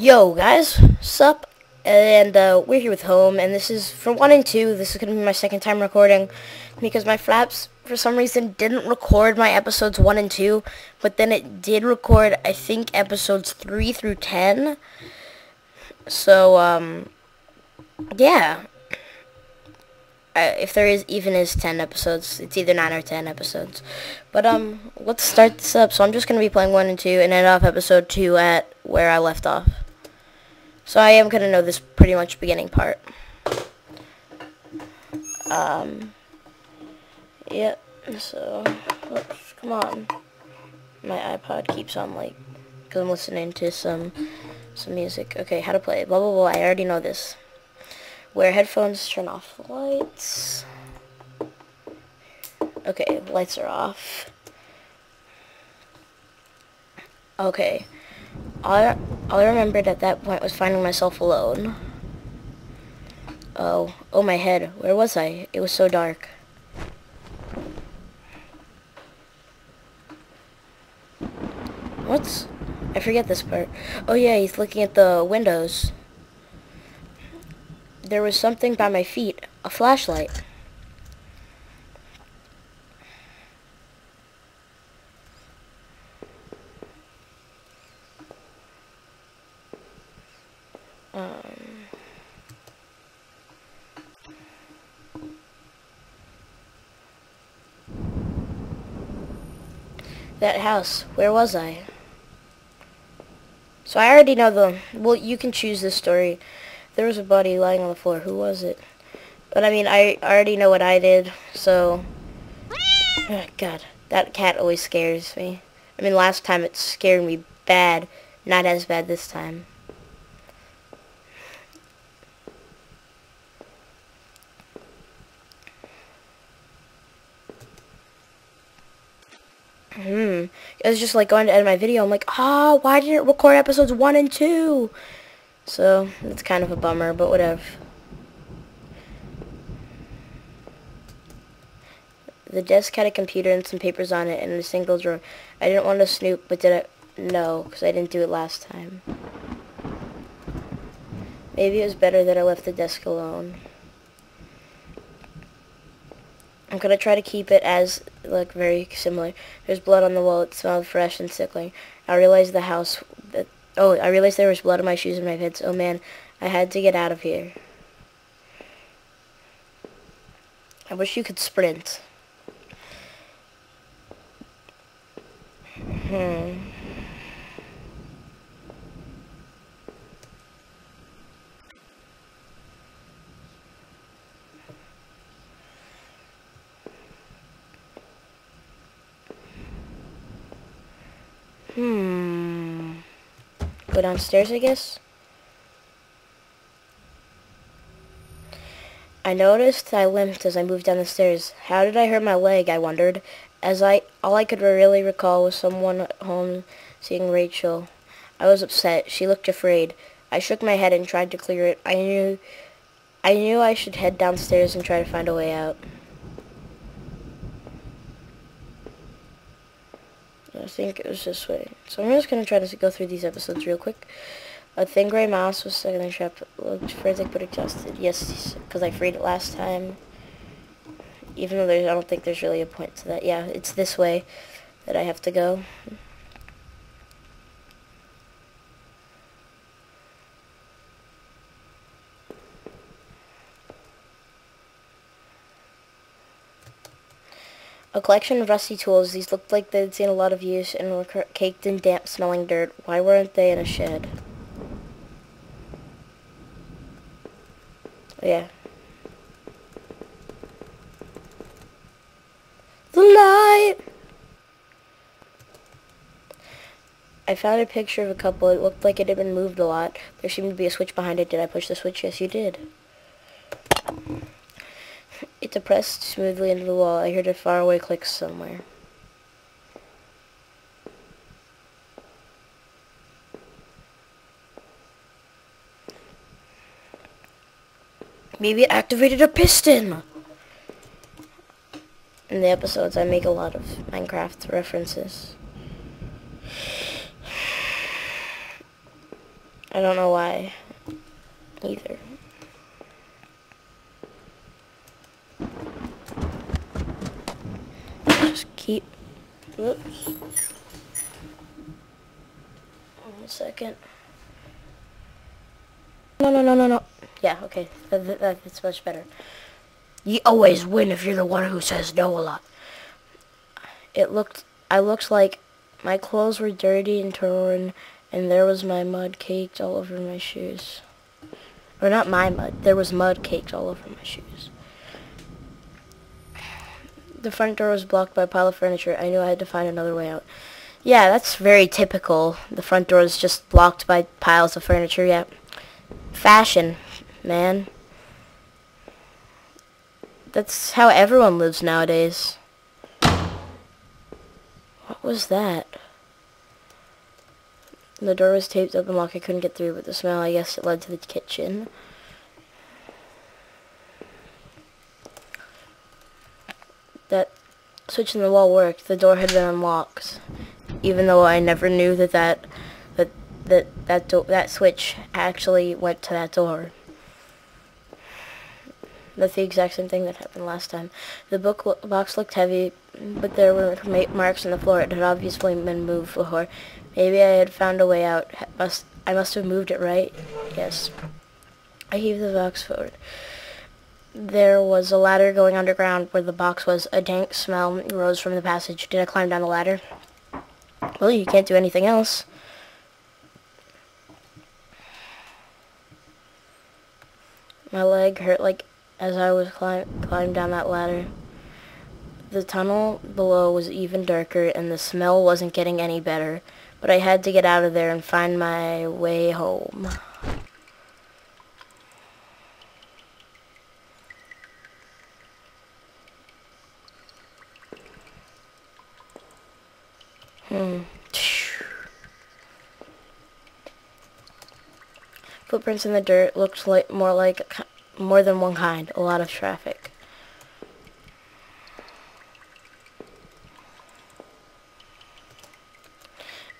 Yo guys, sup? And we're here with Home, and this is for 1 and 2. This is going to be my second time recording because my Flaps, for some reason, didn't record my episodes 1 and 2, but then it did record, I think, episodes 3 through 10. So, yeah. If there is 10 episodes, it's either 9 or 10 episodes. But, let's start this up. So I'm just going to be playing 1 and 2 and end off episode 2 at where I left off. So I am going to know this pretty much beginning part. Yep, so, oops, come on. My iPod keeps on, like, because I'm listening to some music. Okay, how to play, blah, blah, blah, I already know this. Wear headphones, turn off the lights. Okay, lights are off. Okay. All I remembered at that point was finding myself alone. Oh, my head. Where was I? It was so dark. What's... I forget this part. Oh yeah, he's looking at the windows. There was something by my feet. A flashlight. That house. Where was I? So I already know well, you can choose this story. There was a body lying on the floor. Who was it? But I mean, I already know what I did, so... Oh, God, that cat always scares me. I mean, last time it scared me bad. Not as bad this time. I was just like going to end my video. I'm like, why didn't it record episodes 1 and 2? So, it's kind of a bummer, but whatever. The desk had a computer and some papers on it and a single drawer. I didn't want to snoop, but did I? No, because I didn't do it last time. Maybe it was better that I left the desk alone. I'm going to try to keep it as, like, very similar. There's blood on the wall. It smelled fresh and sickly. I realized I realized there was blood on my shoes and my pants. Oh, man. I had to get out of here. I wish you could sprint. Go downstairs, I guess? I noticed I limped as I moved down the stairs. How did I hurt my leg, I wondered. All I could really recall was someone at home seeing Rachel. I was upset. She looked afraid. I shook my head and tried to clear it. I knew I should head downstairs and try to find a way out. I think it was this way. So I'm just going to try to go through these episodes real quick. A thin gray mouse was stuck in the trap. Looked frantic but exhausted. Yes, because I freed it last time. Even though I don't think there's really a point to that. Yeah, it's this way that I have to go. A collection of rusty tools. These looked like they'd seen a lot of use and were caked in damp, smelling dirt. Why weren't they in a shed? Oh, yeah. The light! I found a picture of a couple. It looked like it had been moved a lot. There seemed to be a switch behind it. Did I push the switch? Yes, you did. It depressed smoothly into the wall. I heard a faraway click somewhere. Maybe it activated a piston! In the episodes, I make a lot of Minecraft references. I don't know why either. Just keep, whoops, 1 second. No. Yeah, okay, that's much better. You always win if you're the one who says no a lot. I looked like my clothes were dirty and torn, and there was my mud caked all over my shoes. Or not my mud, there was mud caked all over my shoes. The front door was blocked by a pile of furniture. I knew I had to find another way out. Yeah, that's very typical. The front door is just blocked by piles of furniture, yeah. Fashion, man. That's how everyone lives nowadays. What was that? The door was taped up and locked. I couldn't get through, but the smell, I guess it led to the kitchen. That switch in the wall worked. The door had been unlocked, even though I never knew that switch actually went to that door. That's the exact same thing that happened last time. The box looked heavy, but there were marks on the floor. It had obviously been moved before. Maybe I had found a way out. I must have moved it, right? Yes. I heaved the box forward. There was a ladder going underground where the box was. A dank smell rose from the passage. Did I climb down the ladder? Well, you can't do anything else. My leg hurt like as I was climbing down that ladder. The tunnel below was even darker, and the smell wasn't getting any better. But I had to get out of there and find my way home. Footprints in the dirt looked like more than one kind. A lot of traffic.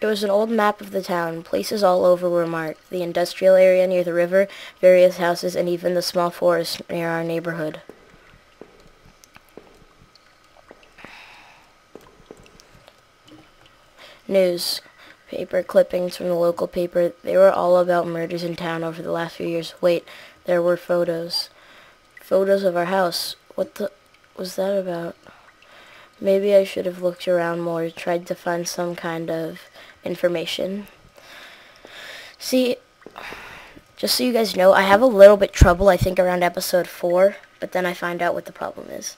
It was an old map of the town. Places all over were marked. The industrial area near the river, various houses, and even the small forest near our neighborhood. News. Paper clippings from the local paper. They were all about murders in town over the last few years. Wait, there were photos. Photos of our house. What the was that about? Maybe I should have looked around more, tried to find some kind of information. See, just so you guys know, I have a little bit trouble, I think, around episode 4, but then I find out what the problem is.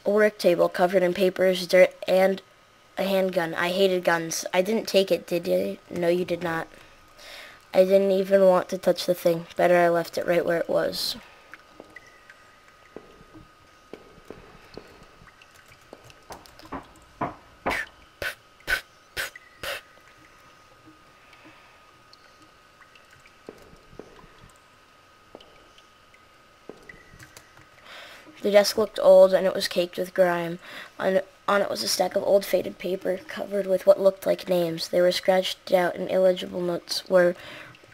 A work table covered in papers, dirt, and a handgun. I hated guns. I didn't take it, did you? No, you did not. I didn't even want to touch the thing. Better I left it right where it was. The desk looked old, and it was caked with grime. On it was a stack of old faded paper, covered with what looked like names. They were scratched out, and illegible notes were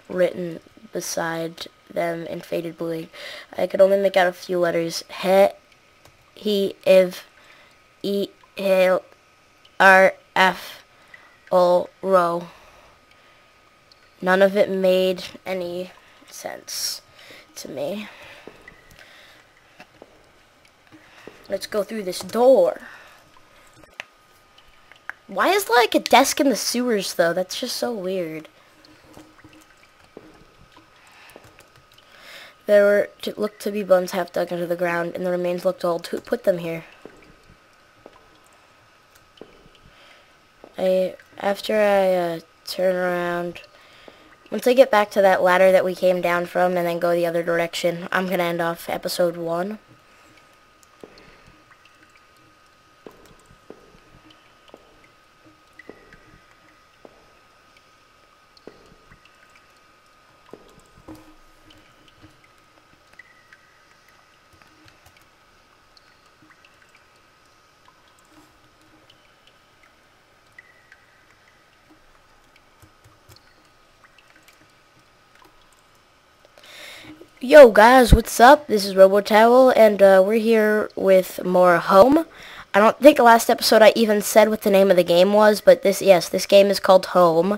written beside them in faded blue ink. I could only make out a few letters. He, Iv, E, Hail, R, F, O, Ro. None of it made any sense to me. Let's go through this door. Why is there like a desk in the sewers, though? That's just so weird. There looked to be bones half dug into the ground, and the remains looked old. Who put them here? After I turn around, once I get back to that ladder that we came down from and then go the other direction, I'm going to end off episode 1. Yo guys, what's up? This is RoboTowel, and we're here with more Home. I don't think the last episode I even said what the name of the game was, but this game is called Home.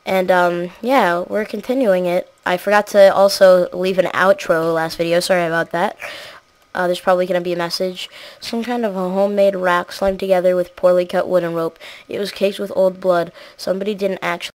And yeah, we're continuing it. I forgot to also leave an outro last video, sorry about that. There's probably going to be a message. Some kind of a homemade rack slung together with poorly cut wood and rope. It was caked with old blood. Somebody didn't actually